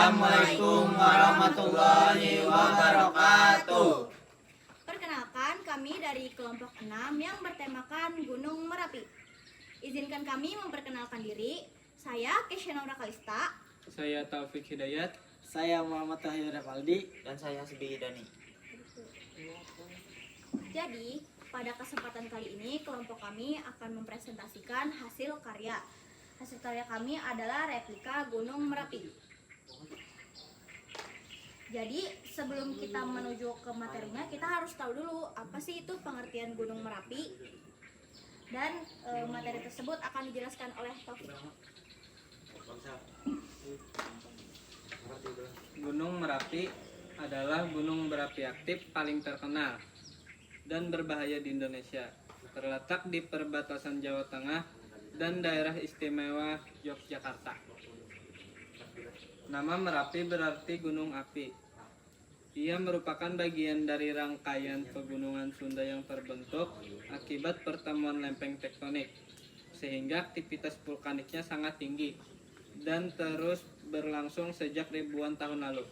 Assalamualaikum warahmatullahi wabarakatuh. Perkenalkan, kami dari kelompok 6 yang bertemakan Gunung Merapi. Izinkan kami memperkenalkan diri. Saya Kesya Naura Kalista. Saya Taufik Hidayat. Saya Muhammad Tahir Rafaldi. Dan saya Hasbi Dani. Jadi, pada kesempatan kali ini kelompok kami akan mempresentasikan hasil karya. Hasil karya kami adalah replika Gunung Merapi. Jadi, sebelum kita menuju ke materinya, kita harus tahu dulu apa sih itu pengertian Gunung Merapi. Dan materi tersebut akan dijelaskan oleh Taufik. Gunung Merapi adalah gunung berapi aktif paling terkenal dan berbahaya di Indonesia. Terletak di perbatasan Jawa Tengah dan daerah istimewa Yogyakarta. Nama Merapi berarti gunung api. Ia merupakan bagian dari rangkaian pegunungan Sunda yang terbentuk akibat pertemuan lempeng tektonik, sehingga aktivitas vulkaniknya sangat tinggi dan terus berlangsung sejak ribuan tahun lalu.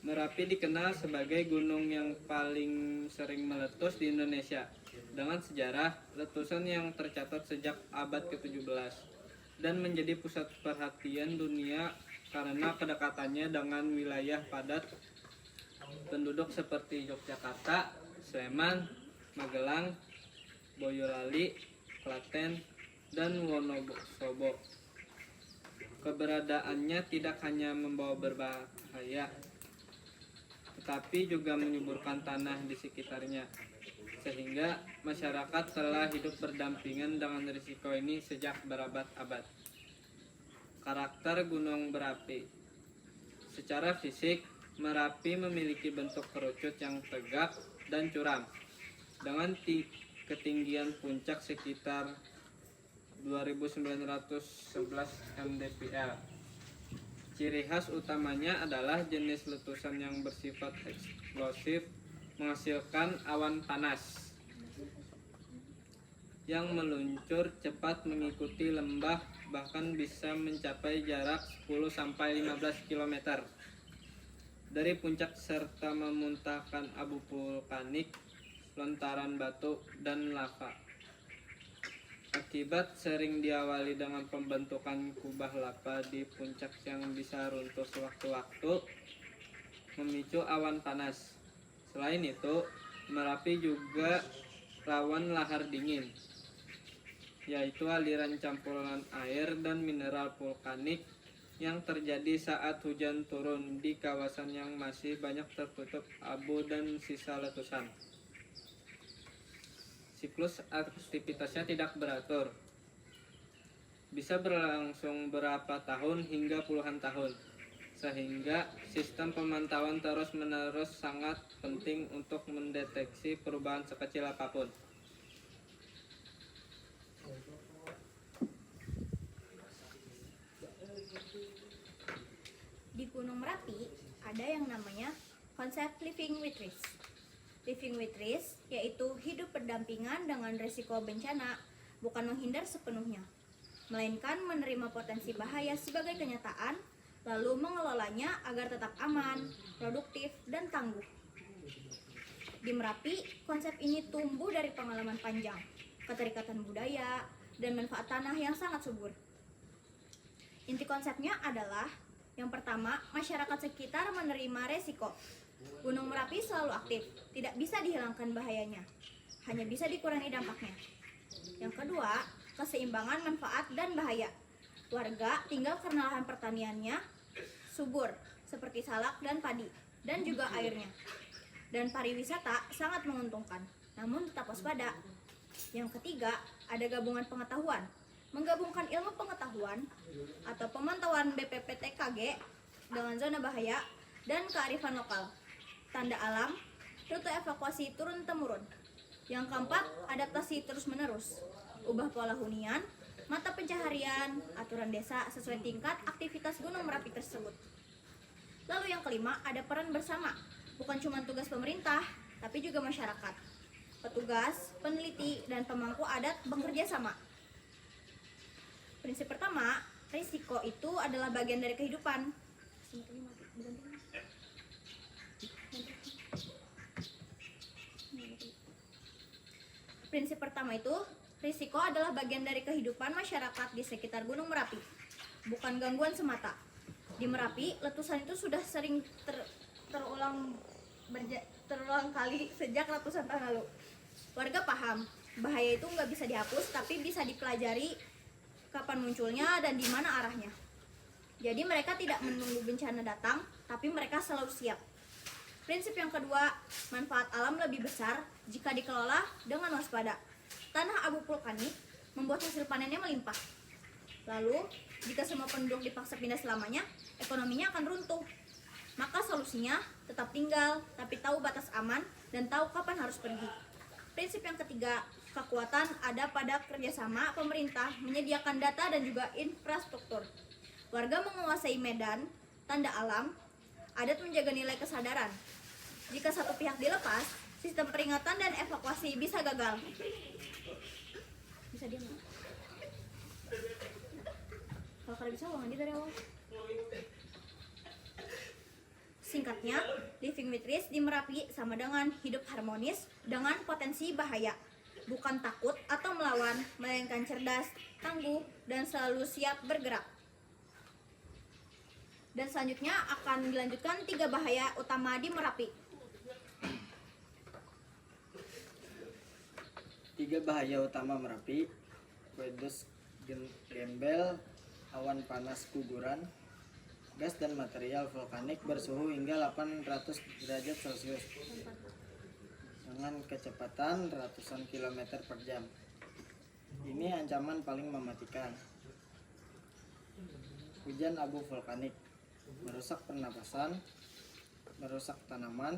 Merapi dikenal sebagai gunung yang paling sering meletus di Indonesia, dengan sejarah letusan yang tercatat sejak abad ke-17 dan menjadi pusat perhatian dunia karena kedekatannya dengan wilayah padat penduduk seperti Yogyakarta, Sleman, Magelang, Boyolali, Klaten, dan Wonosobo. Keberadaannya tidak hanya membawa berbahaya, tetapi juga menyuburkan tanah di sekitarnya, sehingga masyarakat telah hidup berdampingan dengan risiko ini sejak berabad-abad. Karakter gunung berapi. Secara fisik, Merapi memiliki bentuk kerucut yang tegak dan curam, dengan ketinggian puncak sekitar 2911 mdpl. Ciri khas utamanya adalah jenis letusan yang bersifat eksplosif, menghasilkan awan panas yang meluncur cepat mengikuti lembah, bahkan bisa mencapai jarak 10-15 km dari puncak, serta memuntahkan abu vulkanik, lontaran batu, dan lava. Akibat sering diawali dengan pembentukan kubah lava di puncak yang bisa runtuh sewaktu-waktu, memicu awan panas. Selain itu, Merapi juga rawan lahar dingin, yaitu aliran campuran air dan mineral vulkanik yang terjadi saat hujan turun di kawasan yang masih banyak tertutup abu dan sisa letusan. Siklus aktivitasnya tidak beratur, bisa berlangsung berapa tahun hingga puluhan tahun, sehingga sistem pemantauan terus-menerus sangat penting untuk mendeteksi perubahan sekecil apapun. Di Gunung Merapi ada yang namanya konsep living with risk. Living with risk yaitu hidup berdampingan dengan risiko bencana, bukan menghindar sepenuhnya, melainkan menerima potensi bahaya sebagai kenyataan, lalu mengelolanya agar tetap aman, produktif, dan tangguh. Di Merapi, konsep ini tumbuh dari pengalaman panjang, keterikatan budaya, dan manfaat tanah yang sangat subur. Inti konsepnya adalah yang pertama, masyarakat sekitar menerima resiko. Gunung Merapi selalu aktif, tidak bisa dihilangkan bahayanya, hanya bisa dikurangi dampaknya. Yang kedua, keseimbangan manfaat dan bahaya. Warga tinggal karena lahan pertaniannya subur, seperti salak dan padi, dan juga airnya. Dan pariwisata sangat menguntungkan, namun tetap waspada. Yang ketiga, ada gabungan pengetahuan. Menggabungkan ilmu pengetahuan atau pemantauan BPPTKG dengan zona bahaya dan kearifan lokal, tanda alam, rute evakuasi turun-temurun. Yang keempat, adaptasi terus-menerus, ubah pola hunian, mata pencaharian, aturan desa sesuai tingkat aktivitas Gunung Merapi tersebut. Lalu yang kelima, ada peran bersama, bukan cuma tugas pemerintah, tapi juga masyarakat. Petugas, peneliti, dan pemangku adat bekerja sama. Prinsip pertama, risiko itu adalah bagian dari kehidupan. Prinsip pertama itu, risiko adalah bagian dari kehidupan masyarakat di sekitar Gunung Merapi, bukan gangguan semata. Di Merapi, letusan itu sudah sering terulang kali sejak ratusan tahun lalu. Warga paham, bahaya itu nggak bisa dihapus, tapi bisa dipelajari kapan munculnya dan di mana arahnya. Jadi mereka tidak menunggu bencana datang, tapi mereka selalu siap. Prinsip yang kedua, manfaat alam lebih besar jika dikelola dengan waspada. Tanah abu vulkanik membuat hasil panennya melimpah. Lalu, jika semua penduduk dipaksa pindah selamanya, ekonominya akan runtuh. Maka solusinya tetap tinggal, tapi tahu batas aman dan tahu kapan harus pergi. Prinsip yang ketiga, kekuatan ada pada kerjasama pemerintah menyediakan data dan juga infrastruktur. Warga menguasai medan, tanda alam, adat menjaga nilai kesadaran. Jika satu pihak dilepas, sistem peringatan dan evakuasi bisa gagal. Bisa diam nggak? Kalau kalian bisa ulang aja dari awal. Singkatnya, living with risk di Merapi sama dengan hidup harmonis dengan potensi bahaya. Bukan takut atau melawan, melainkan cerdas, tangguh, dan selalu siap bergerak. Dan selanjutnya akan dilanjutkan 3 bahaya utama di Merapi. 3 bahaya utama Merapi: wedus gembel, awan panas guguran, gas dan material vulkanik bersuhu hingga 800 derajat Celcius dengan kecepatan ratusan kilometer per jam. Ini ancaman paling mematikan. Hujan abu vulkanik merusak pernapasan, merusak tanaman,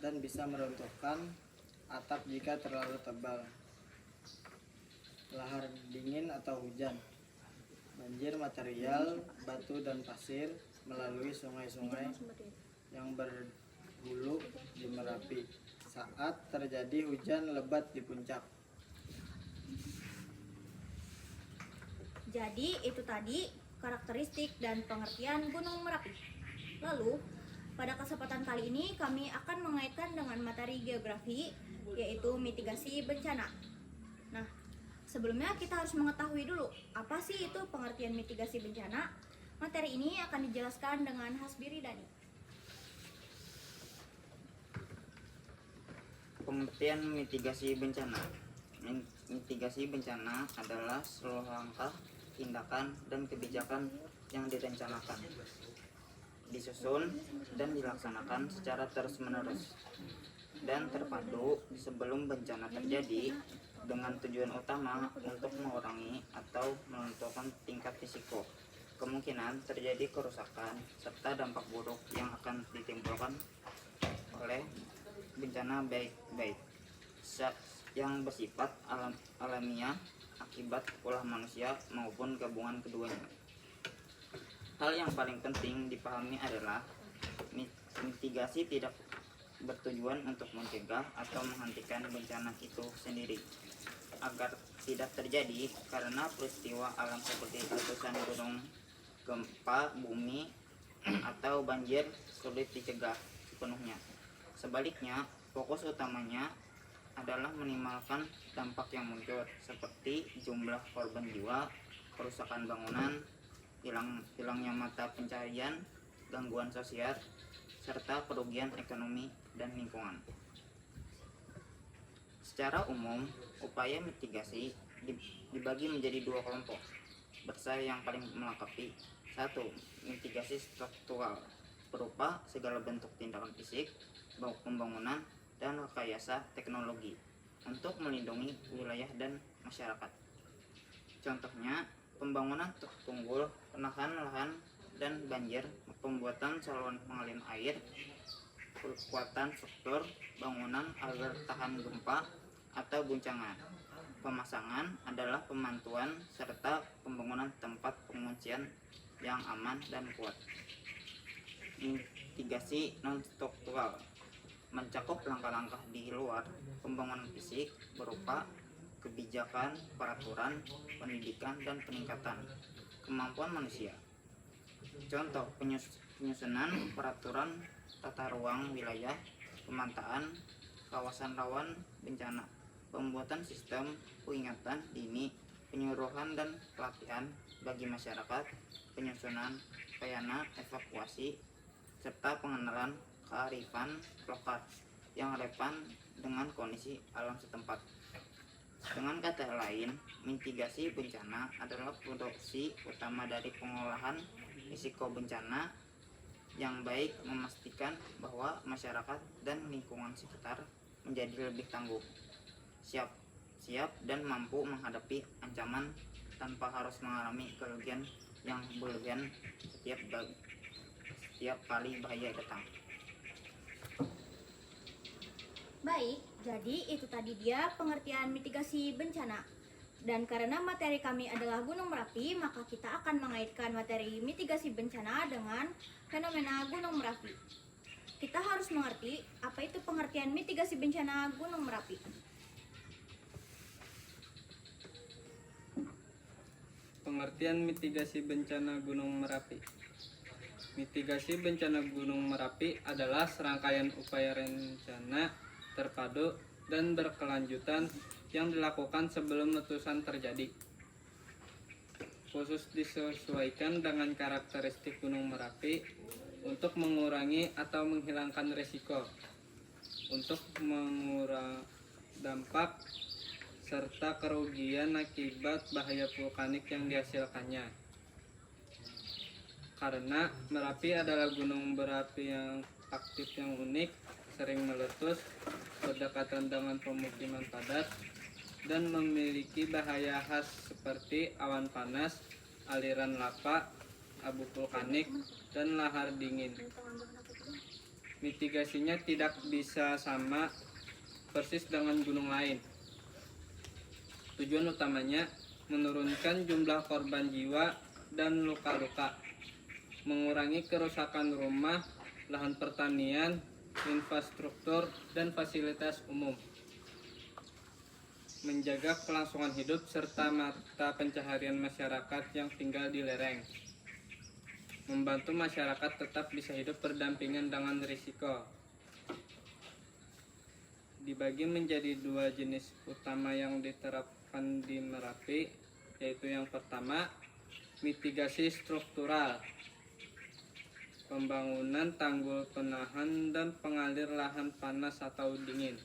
dan bisa meruntuhkan atap jika terlalu tebal. Lahar dingin atau hujan, banjir material, batu dan pasir melalui sungai-sungai yang berhulu di Merapi saat terjadi hujan lebat di puncak. Jadi itu tadi karakteristik dan pengertian Gunung Merapi. Lalu, pada kesempatan kali ini kami akan mengaitkan dengan materi geografi, yaitu mitigasi bencana. Nah, sebelumnya kita harus mengetahui dulu apa sih itu pengertian mitigasi bencana. Materi ini akan dijelaskan dengan Hasbiri Dani. Pengertian mitigasi bencana. Mitigasi bencana adalah seluruh langkah, tindakan, dan kebijakan yang direncanakan, disusun, dan dilaksanakan secara terus-menerus dan terpadu sebelum bencana terjadi dengan tujuan utama untuk mengurangi atau menentukan tingkat risiko, kemungkinan terjadi kerusakan, serta dampak buruk yang akan ditimbulkan oleh bencana baik yang bersifat alamiah akibat ulah manusia maupun gabungan keduanya. Hal yang paling penting dipahami adalah mitigasi tidak bertujuan untuk mencegah atau menghentikan bencana itu sendiri agar tidak terjadi, karena peristiwa alam seperti letusan gunung, gempa bumi, atau banjir sulit dicegah sepenuhnya. Sebaliknya, fokus utamanya adalah minimalkan dampak yang muncul, seperti jumlah korban jiwa, kerusakan bangunan, hilangnya mata pencaharian, gangguan sosial, serta kerugian ekonomi dan lingkungan. Secara umum, upaya mitigasi dibagi menjadi 2 kelompok besar yang paling melengkapi. 1. Mitigasi struktural, berupa segala bentuk tindakan fisik, pembangunan, dan rekayasa teknologi untuk melindungi wilayah dan masyarakat. Contohnya, pembangunan tunggul, penahan lahan dan banjir, pembuatan saluran pengalian air, kekuatan struktur bangunan agar tahan gempa atau guncangan. Pemasangan adalah pemantuan serta pembangunan tempat pengungsian yang aman dan kuat. Mitigasi non-struktural mencakup langkah-langkah di luar pembangunan fisik berupa kebijakan, peraturan, pendidikan, dan peningkatan kemampuan manusia. Contoh penyusunan peraturan tata ruang wilayah, pemetaan kawasan rawan bencana, pembuatan sistem peringatan dini, penyuluhan dan pelatihan bagi masyarakat, penyusunan payana evakuasi, serta pengenalan kearifan lokal yang relevan dengan kondisi alam setempat. Dengan kata lain, mitigasi bencana adalah produksi utama dari pengolahan risiko bencana yang baik, memastikan bahwa masyarakat dan lingkungan sekitar menjadi lebih tangguh, siap dan mampu menghadapi ancaman tanpa harus mengalami kerugian yang berlebihan setiap kali bahaya datang. Baik, jadi itu tadi dia pengertian mitigasi bencana. Dan karena materi kami adalah Gunung Merapi, maka kita akan mengaitkan materi mitigasi bencana dengan fenomena Gunung Merapi. Kita harus mengerti apa itu pengertian mitigasi bencana Gunung Merapi. Pengertian mitigasi bencana Gunung Merapi. Mitigasi bencana Gunung Merapi adalah serangkaian upaya rencana terpadu dan berkelanjutan yang dilakukan sebelum letusan terjadi, khusus disesuaikan dengan karakteristik Gunung Merapi untuk mengurangi atau menghilangkan risiko, untuk mengurangi dampak serta kerugian akibat bahaya vulkanik yang dihasilkannya. Karena Merapi adalah gunung berapi yang aktif yang unik, sering meletus, berdekatan dengan pemukiman padat, dan memiliki bahaya khas seperti awan panas, aliran lava, abu vulkanik, dan lahar dingin. Mitigasinya tidak bisa sama persis dengan gunung lain. Tujuan utamanya menurunkan jumlah korban jiwa dan luka-luka, mengurangi kerusakan rumah, lahan pertanian, infrastruktur, dan fasilitas umum, menjaga kelangsungan hidup serta mata pencaharian masyarakat yang tinggal di lereng, membantu masyarakat tetap bisa hidup berdampingan dengan risiko. Dibagi menjadi dua jenis utama yang diterapkan di Merapi, yaitu yang pertama, mitigasi struktural, pembangunan tanggul penahan dan pengalir lahan panas atau dingin.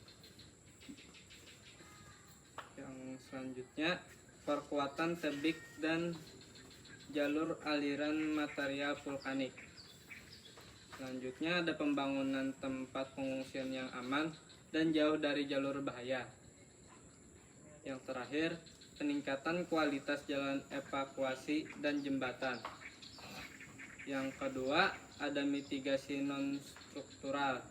Yang selanjutnya, perkuatan tebing dan jalur aliran material vulkanik. Selanjutnya ada pembangunan tempat pengungsian yang aman dan jauh dari jalur bahaya. Yang terakhir, peningkatan kualitas jalan evakuasi dan jembatan. Yang kedua, ada mitigasi non-struktural.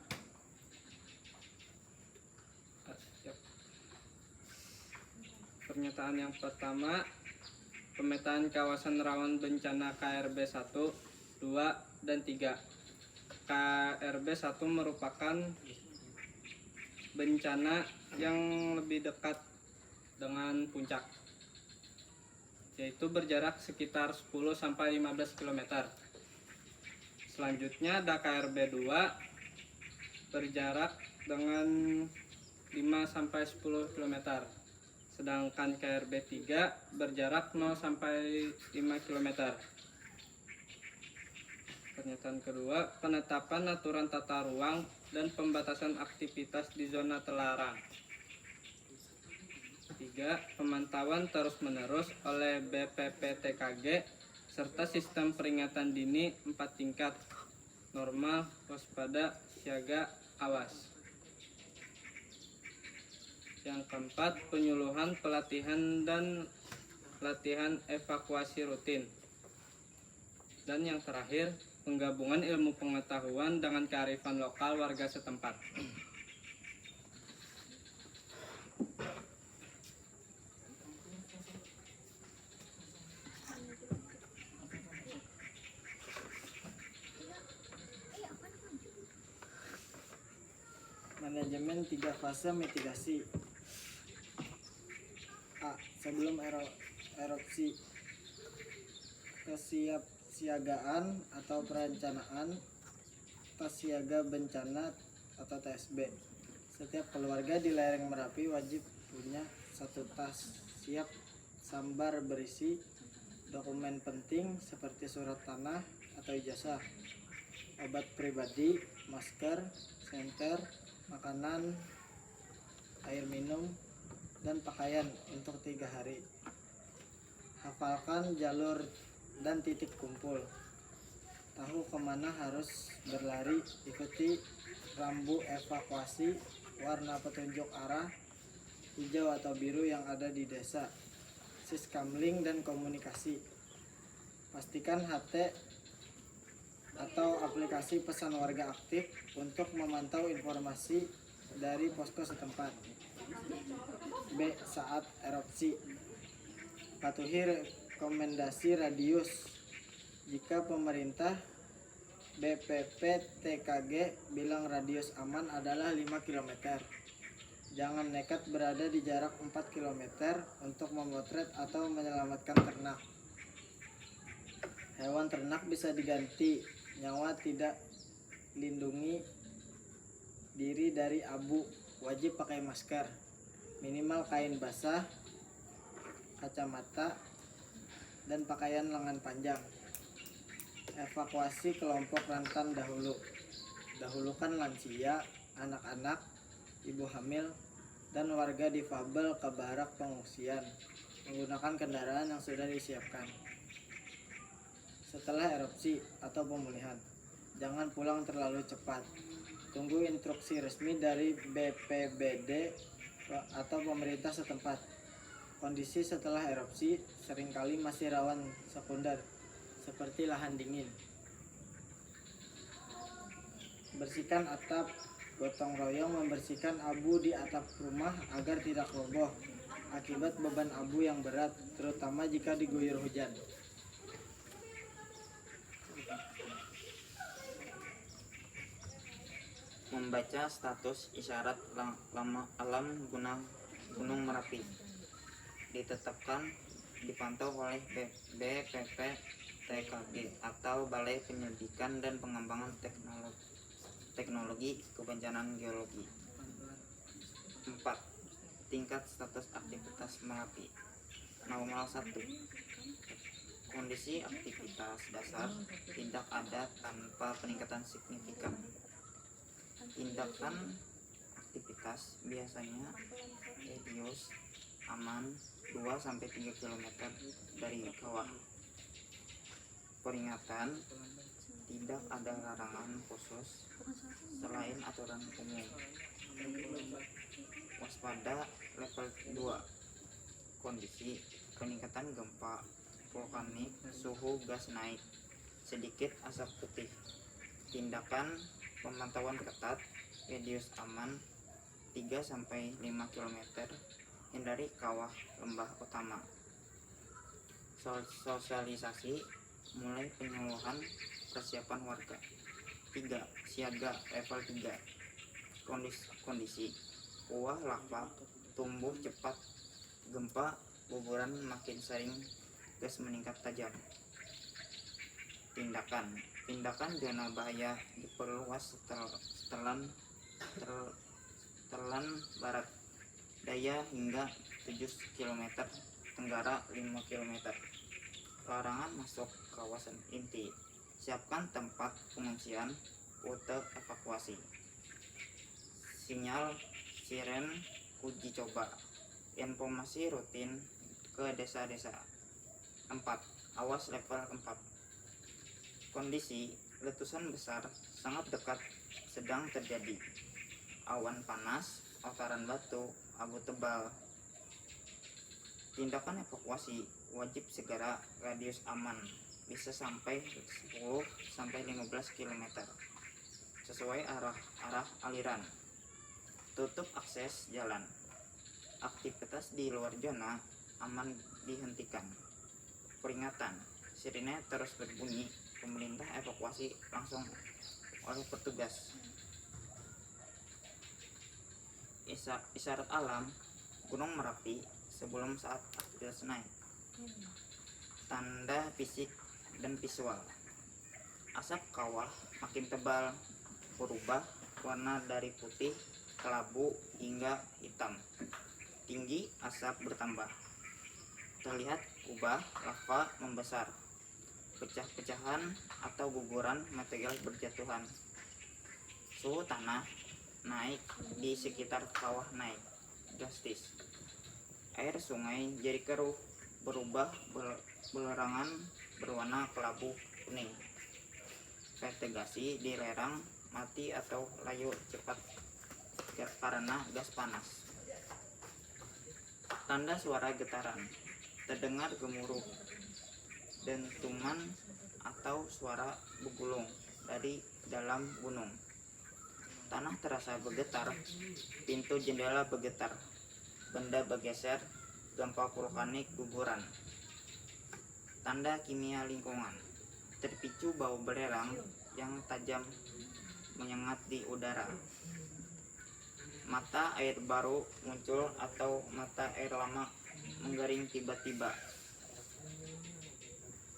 Pernyataan yang pertama, pemetaan kawasan rawan bencana KRB 1, 2, dan 3. KRB 1 merupakan bencana yang lebih dekat dengan puncak, yaitu berjarak sekitar 10-15 km. Selanjutnya ada KRB 2 berjarak dengan 5-10 km. Sedangkan KRB 3 berjarak 0-5 km. Pernyataan kedua, penetapan aturan tata ruang dan pembatasan aktivitas di zona terlarang. 3. Pemantauan terus-menerus oleh BPPTKG serta sistem peringatan dini 4 tingkat, normal, waspada, siaga, awas. Yang keempat, penyuluhan, pelatihan, dan latihan evakuasi rutin. Dan yang terakhir, penggabungan ilmu pengetahuan dengan kearifan lokal warga setempat. Manajemen 3 fase mitigasi. A. Sebelum erupsi, Kesiagaan atau perencanaan tas siaga bencana atau TSB. Setiap keluarga di lereng Merapi wajib punya satu tas siap sambar berisi dokumen penting seperti surat tanah atau ijazah, obat pribadi, masker, senter, makanan, air minum, dan pakaian untuk 3 hari. Hafalkan jalur dan titik kumpul. Tahu kemana harus berlari, ikuti rambu evakuasi, warna petunjuk arah, hijau atau biru yang ada di desa, siskamling dan komunikasi. Pastikan HT atau aplikasi pesan warga aktif untuk memantau informasi dari posko setempat. B. Saat erupsi, patuhi rekomendasi radius. Jika pemerintah BPPTKG bilang radius aman adalah 5 km, jangan nekat berada di jarak 4 km untuk memotret atau menyelamatkan ternak. Hewan ternak bisa diganti, nyawa tidak lindungi diri dari abu, wajib pakai masker, minimal kain basah, kacamata, dan pakaian lengan panjang. Evakuasi kelompok rentan dahulu. Dahulukan lansia, anak-anak, ibu hamil, dan warga difabel ke barak pengungsian menggunakan kendaraan yang sudah disiapkan. Setelah erupsi atau pemulihan, jangan pulang terlalu cepat. Tunggu instruksi resmi dari BPBD atau pemerintah setempat. Kondisi setelah erupsi seringkali masih rawan sekunder, seperti lahan dingin. Bersihkan atap, gotong royong membersihkan abu di atap rumah agar tidak roboh akibat beban abu yang berat, terutama jika diguyur hujan. Membaca status isyarat alam Gunung Merapi. Ditetapkan dipantau oleh BPPTKG atau Balai Penyelidikan dan Pengembangan Teknologi Kebencanaan Geologi. 4. Tingkat status aktivitas Merapi. Normal 1. Kondisi aktivitas dasar tidak ada tanpa peningkatan signifikan. Tindakan aktivitas biasanya radius aman 2-3 km dari kawah. Peringatan, tidak ada larangan khusus selain aturan umum. Waspada level 2. Kondisi peningkatan gempa vulkanik, suhu gas naik, sedikit asap putih. Tindakan pemantauan ketat, radius aman 3-5 km, hindari kawah lembah utama. Sosialisasi, mulai penyuluhan persiapan warga. 3. Siaga level 3. Kondisi uah lava tumbuh cepat, gempa guguran makin sering, gas meningkat tajam. Tindakan zona bahaya diperluas setelan barat daya hingga 7 km, tenggara 5 km. Larangan masuk kawasan inti. Siapkan tempat pengungsian, rute evakuasi. Sinyal siren uji coba. Informasi rutin ke desa-desa. 4. Awas level 4. Kondisi letusan besar sangat dekat sedang terjadi. Awan panas, otaran batu, abu tebal. Tindakan evakuasi wajib segera, radius aman bisa sampai 10-15 km sesuai arah aliran. Tutup akses jalan. Aktivitas di luar zona aman dihentikan. Peringatan, sirine terus berbunyi, pemerintah evakuasi langsung oleh petugas. Isyarat alam Gunung Merapi sebelum saat aktivitas naik. Tanda fisik dan visual. Asap kawah makin tebal, berubah warna dari putih, kelabu, hingga hitam. Tinggi asap bertambah. Terlihat kubah lava membesar. Pecah-pecahan atau guguran material berjatuhan. Suhu tanah naik di sekitar kawah naik drastis. Air sungai jadi keruh, berubah belerangan berwarna kelabu kuning. Vegetasi di lereng mati atau layu cepat karena gas panas. Tanda suara getaran, terdengar gemuruh, dentuman atau suara begulung dari dalam gunung. Tanah terasa bergetar, pintu jendela bergetar, benda bergeser, gempa vulkanik guguran. Tanda kimia lingkungan, terpicu bau belerang yang tajam menyengat di udara. Mata air baru muncul atau mata air lama mengering tiba-tiba.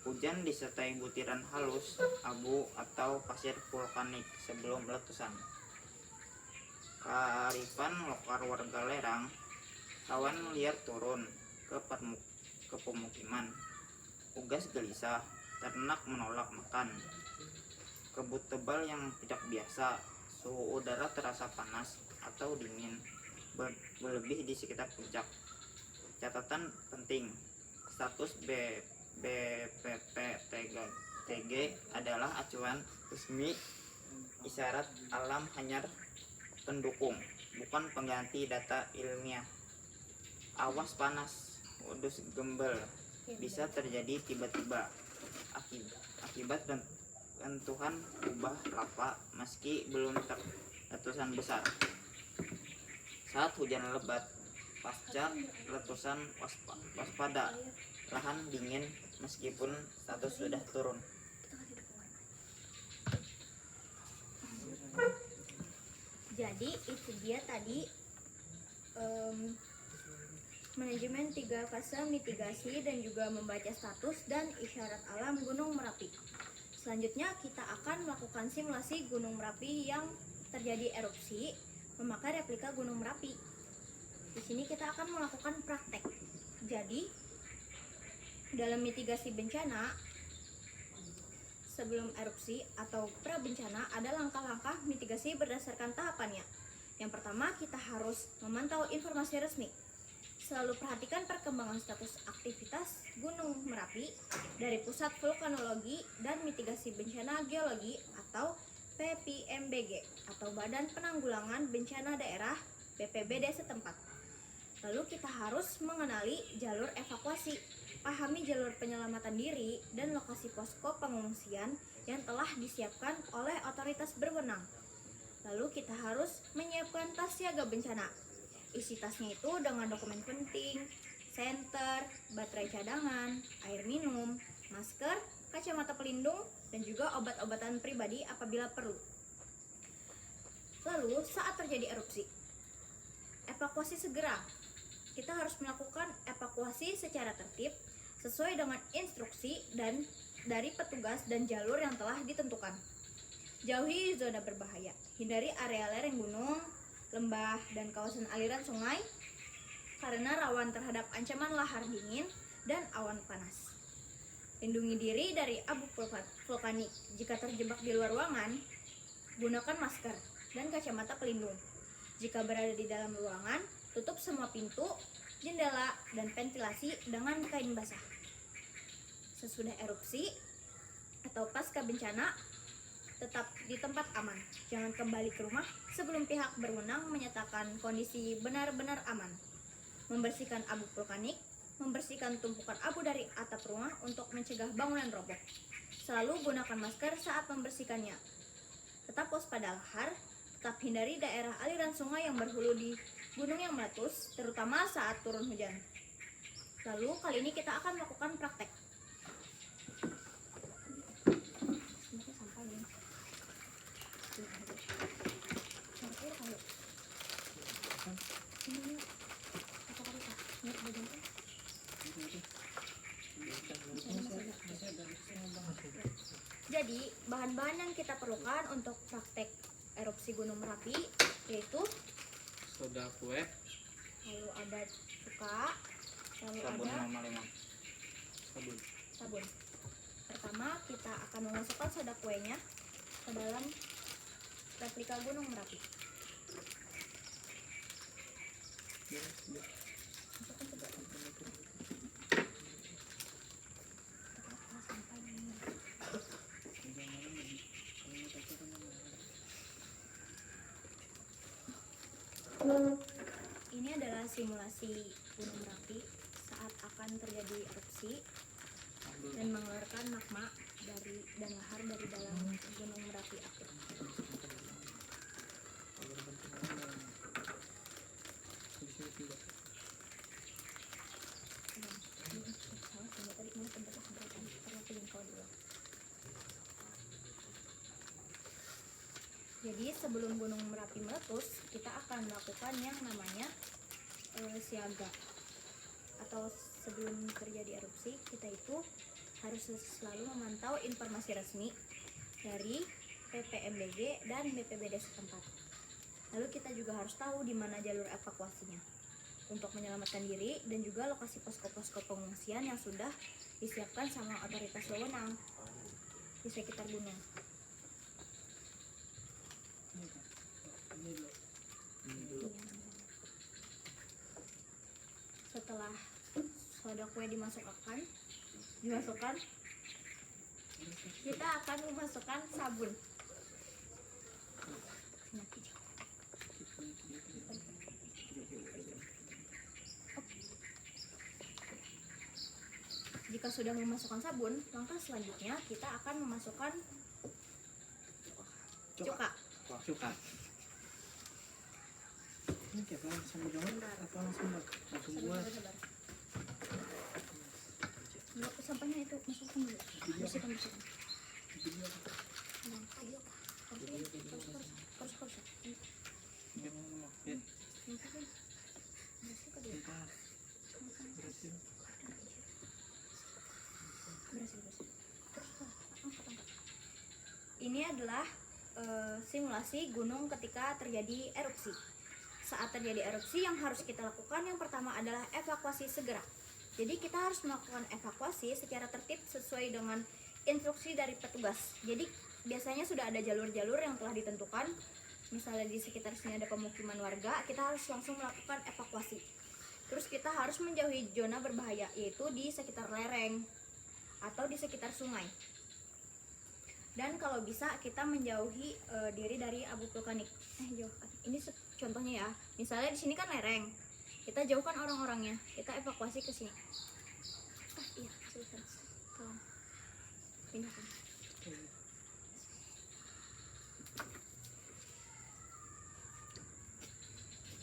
Hujan disertai butiran halus, abu atau pasir vulkanik sebelum letusan. Kearifan lokal warga lerang, awan liar turun ke pemukiman. Ugas gelisah, ternak menolak makan. Kabut tebal yang tidak biasa, suhu udara terasa panas atau dingin berlebih di sekitar puncak. Catatan penting, status BPPTG adalah acuan resmi isyarat alam hanya pendukung, bukan pengganti data ilmiah. Awas panas, udus gembel bisa terjadi tiba-tiba akibat letusan kubah lava meski belum letusan besar. Saat hujan lebat, pasca letusan waspada lahan dingin meskipun status sudah turun. Jadi itu dia tadi manajemen 3 fase mitigasi dan juga membaca status dan isyarat alam Gunung Merapi. Selanjutnya kita akan melakukan simulasi Gunung Merapi yang terjadi erupsi memakai replika Gunung Merapi. Di sini kita akan melakukan praktek. Jadi dalam mitigasi bencana sebelum erupsi atau pra bencana ada langkah-langkah mitigasi berdasarkan tahapannya. Yang pertama, kita harus memantau informasi resmi. Selalu perhatikan perkembangan status aktivitas Gunung Merapi dari Pusat Vulkanologi dan Mitigasi Bencana Geologi atau PPMBG atau Badan Penanggulangan Bencana Daerah BPBD setempat. Lalu kita harus mengenali jalur evakuasi. Pahami jalur penyelamatan diri dan lokasi posko pengungsian yang telah disiapkan oleh otoritas berwenang. Lalu kita harus menyiapkan tas siaga bencana. Isi tasnya itu dengan dokumen penting, senter, baterai cadangan, air minum, masker, kacamata pelindung, dan juga obat-obatan pribadi apabila perlu. Lalu saat terjadi erupsi, evakuasi segera. Kita harus melakukan evakuasi secara tertib sesuai dengan instruksi dan dari petugas dan jalur yang telah ditentukan. Jauhi zona berbahaya, hindari area lereng gunung, lembah, dan kawasan aliran sungai karena rawan terhadap ancaman lahar dingin dan awan panas. Lindungi diri dari abu vulkanik. Jika terjebak di luar ruangan, gunakan masker dan kacamata pelindung. Jika berada di dalam ruangan, tutup semua pintu, jendela, dan ventilasi dengan kain basah. Sesudah erupsi atau pasca bencana, tetap di tempat aman. Jangan kembali ke rumah sebelum pihak berwenang menyatakan kondisi benar-benar aman. Membersihkan abu vulkanik, membersihkan tumpukan abu dari atap rumah untuk mencegah bangunan roboh. Selalu gunakan masker saat membersihkannya. Tetap waspada lahar, tetap hindari daerah aliran sungai yang berhulu di gunung yang meletus, terutama saat turun hujan. Lalu kali ini kita akan melakukan praktek. Jadi, bahan-bahan yang kita perlukan untuk praktek erupsi Gunung Merapi yaitu soda kue, lalu ada cuka, lalu Sabun ada Mama Lemon. sabun. sabun. Pertama, kita akan memasukkan soda kuenya ke dalam replika Gunung Merapi. Masukkan ke dalam. Ini adalah simulasi Gunung Merapi saat akan terjadi erupsi dan mengeluarkan magma dan lahar dari dalam Gunung Merapi aktif. Jadi sebelum Gunung Merapi meletus, kita akan melakukan yang namanya siaga. Atau sebelum terjadi erupsi, kita itu harus selalu memantau informasi resmi dari PPMBG dan BPBD setempat. Lalu kita juga harus tahu di mana jalur evakuasinya untuk menyelamatkan diri dan juga lokasi posko-posko pengungsian yang sudah disiapkan sama otoritas wewenang di sekitar gunung. Setelah soda kue dimasukkan, kita akan memasukkan sabun. Jika sudah memasukkan sabun, langkah selanjutnya kita akan memasukkan cuka. Cuka. Ini kayak apa sama jangan apa langsung buat. Sabar. Sampahnya itu masukkan dulu. Bersihkan. Harus. Ini adalah simulasi gunung ketika terjadi erupsi. Saat terjadi erupsi, yang harus kita lakukan yang pertama adalah evakuasi segera. Jadi kita harus melakukan evakuasi secara tertib sesuai dengan instruksi dari petugas. Jadi biasanya sudah ada jalur-jalur yang telah ditentukan. Misalnya di sekitar sini ada pemukiman warga, kita harus langsung melakukan evakuasi. Terus kita harus menjauhi zona berbahaya, yaitu di sekitar lereng atau di sekitar sungai. Dan kalau bisa kita menjauhi diri dari abu vulkanik. Jauhkan. Ini contohnya ya. Misalnya di sini kan lereng. Kita jauhkan orang-orangnya. Kita evakuasi ke sini. Iya, susah. Tolong. Pindahkan.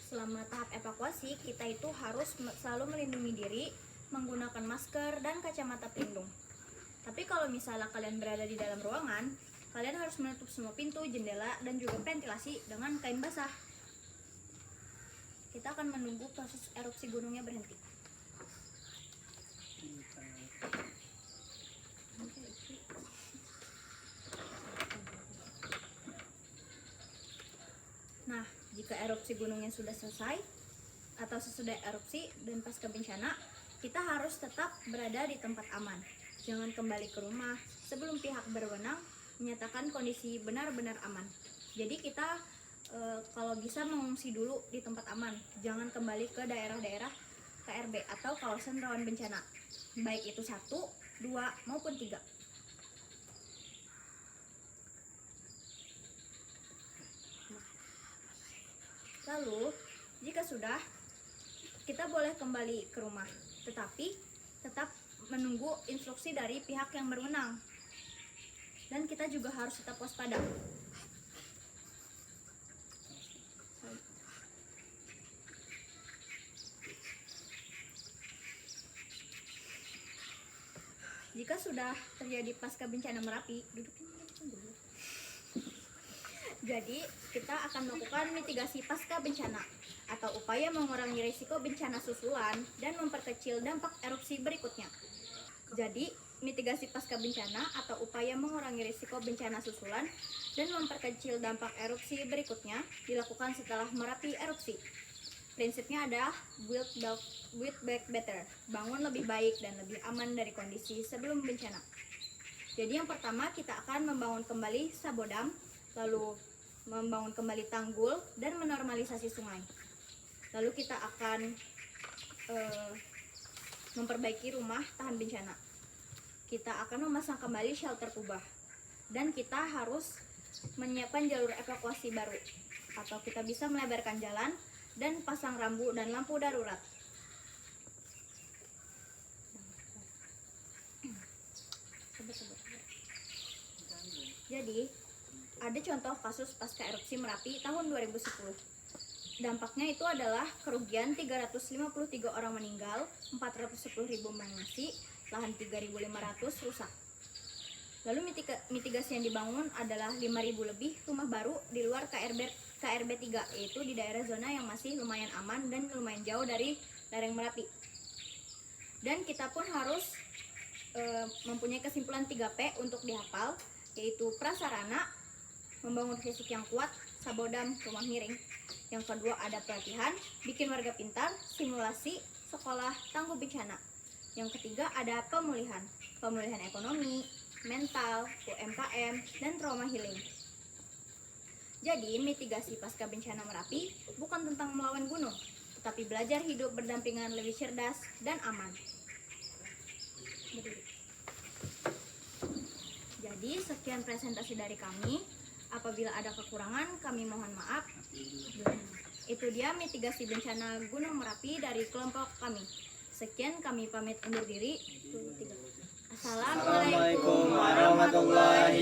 Selama tahap evakuasi, kita itu harus selalu melindungi diri menggunakan masker dan kacamata pelindung. Tapi kalau misalnya kalian berada di dalam ruangan, kalian harus menutup semua pintu, jendela, dan juga ventilasi dengan kain basah. Kita akan menunggu proses erupsi gunungnya berhenti. Nah, jika erupsi gunungnya sudah selesai atau sesudah erupsi dan pasca bencana, kita harus tetap berada di tempat aman. Jangan kembali ke rumah sebelum pihak berwenang menyatakan kondisi benar-benar aman. Jadi kita kalau bisa mengungsi dulu di tempat aman. Jangan kembali ke daerah-daerah KRB atau kawasan rawan bencana. Baik itu 1, 2, maupun 3. Lalu, jika sudah, kita boleh kembali ke rumah. Tetapi tetap menunggu instruksi dari pihak yang berwenang. Dan kita juga harus tetap waspada. Jika sudah terjadi pasca bencana Merapi, dudukin dulu. Jadi, kita akan melakukan mitigasi pasca bencana atau upaya mengurangi risiko bencana susulan dan memperkecil dampak erupsi berikutnya. Jadi, mitigasi pasca bencana atau upaya mengurangi risiko bencana susulan dan memperkecil dampak erupsi berikutnya dilakukan setelah Merapi erupsi. Prinsipnya adalah build back better, bangun lebih baik dan lebih aman dari kondisi sebelum bencana. Jadi yang pertama kita akan membangun kembali sabodam, lalu membangun kembali tanggul dan menormalisasi sungai. Lalu kita akan memperbaiki rumah tahan bencana. Kita akan memasang kembali shelter kubah dan kita harus menyiapkan jalur evakuasi baru, atau kita bisa melebarkan jalan dan pasang rambu dan lampu darurat. Jadi, ada contoh kasus pasca erupsi Merapi tahun 2010. Dampaknya itu adalah kerugian 353 orang meninggal, 410.000 mengungsi, lahan 3.500 rusak. Lalu mitigasi yang dibangun adalah 5.000 lebih rumah baru di luar KRB 3, yaitu di daerah zona yang masih lumayan aman dan lumayan jauh dari lereng Merapi. Dan kita pun harus mempunyai kesimpulan 3P untuk dihafal, yaitu prasarana, membangun fisik yang kuat, sabodam, rumah miring. Yang kedua ada pelatihan, bikin warga pintar, simulasi, sekolah, tangguh bencana. Yang ketiga ada pemulihan ekonomi, mental, UMKM, dan trauma healing. Jadi mitigasi pasca bencana Merapi bukan tentang melawan gunung, tetapi belajar hidup berdampingan lebih cerdas dan aman. Jadi sekian presentasi dari kami. Apabila ada kekurangan, kami mohon maaf. Itu dia mitigasi bencana Gunung Merapi dari kelompok kami. Sekian, kami pamit undur diri. Assalamualaikum warahmatullahi